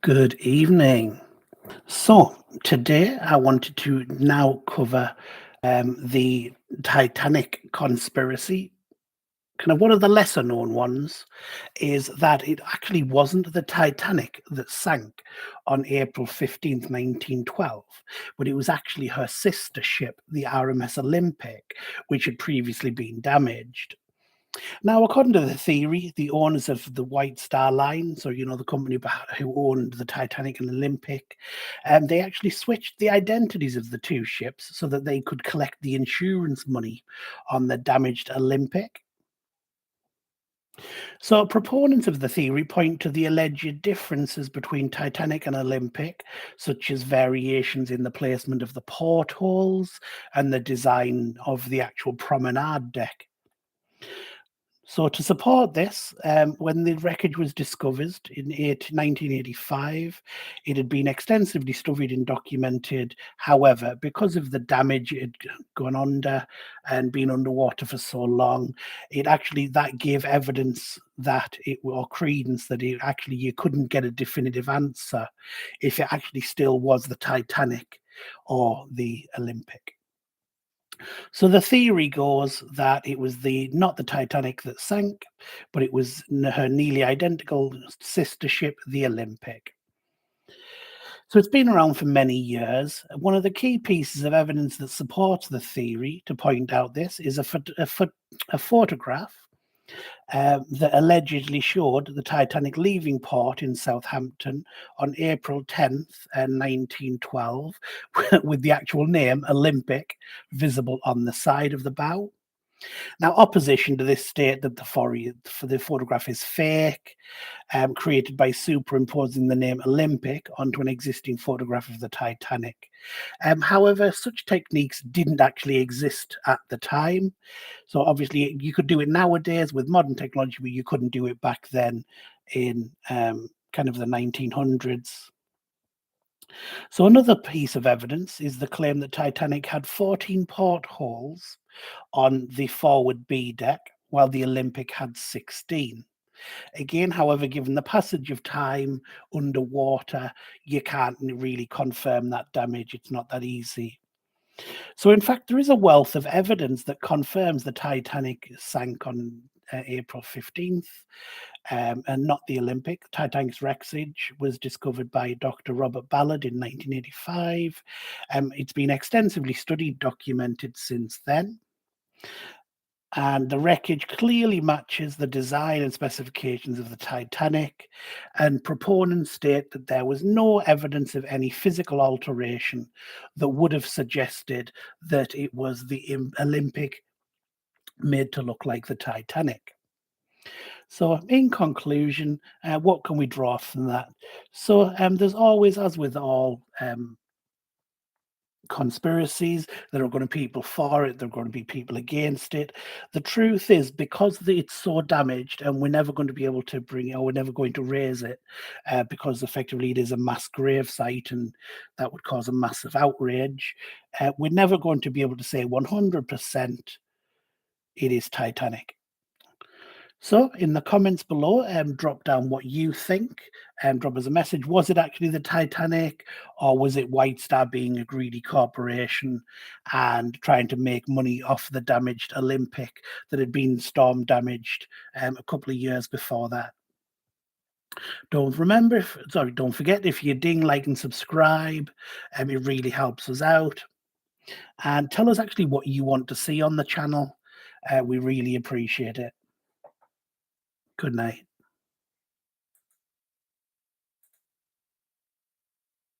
Good evening. So, today I wanted to now cover the Titanic conspiracy. Kind of one of the lesser known ones is that it actually wasn't the Titanic that sank on April 15th, 1912, but it was actually her sister ship, the RMS Olympic, which had previously been damaged. Now, according to the theory, the owners of the White Star Line, so the company who owned the Titanic and Olympic, they actually switched the identities of the two ships so that they could collect the insurance money on the damaged Olympic. So, proponents of the theory point to the alleged differences between Titanic and Olympic, such as variations in the placement of the portholes and the design of the actual promenade deck. So to support this, when the wreckage was discovered in 1985, it had been extensively studied and documented. However, because of the damage it had gone under and been underwater for so long, it actually that gave evidence that it or credence that it actually you couldn't get a definitive answer if it actually still was the Titanic or the Olympic. So the theory goes that it was the not the Titanic that sank, but it was her nearly identical sister ship, the Olympic. So it's been around for many years. One of the key pieces of evidence that supports the theory, to point out this, is a photograph that allegedly showed the Titanic leaving port in Southampton on April 10th, 1912, with the actual name Olympic visible on the side of the bow. Now, opposition to this state that for the photograph is fake, created by superimposing the name Olympic onto an existing photograph of the Titanic. However, such techniques didn't actually exist at the time. So obviously, you could do it nowadays with modern technology, but you couldn't do it back then in kind of the 1900s. So another piece of evidence is the claim that Titanic had 14 portholes on the forward B deck, while the Olympic had 16. Again, however, given the passage of time underwater, you can't really confirm that damage. It's not that easy. So, in fact, there is a wealth of evidence that confirms the Titanic sank on April 15th and not the Olympic. Titanic's wreckage was discovered by Dr. Robert Ballard in 1985. It's been extensively studied, documented since then. And the wreckage clearly matches the design and specifications of the Titanic, and proponents state that there was no evidence of any physical alteration that would have suggested that it was the Olympic made to look like the Titanic. So, in conclusion, what can we draw from that? So, there's always, as with all conspiracies. There are going to be people for it. There are going to be people against it. The truth is, because it's so damaged, and we're never going to be able to bring it, or we're never going to raise it, because effectively it is a mass grave site, and that would cause a massive outrage. We're never going to be able to say 100% it is Titanic. So, in the comments below, drop down what you think and drop us a message. Was it actually the Titanic, or was it White Star being a greedy corporation and trying to make money off the damaged Olympic that had been storm damaged a couple of years before that? Don't forget, if you ding, like, and subscribe, it really helps us out. And tell us actually what you want to see on the channel. We really appreciate it. Good night.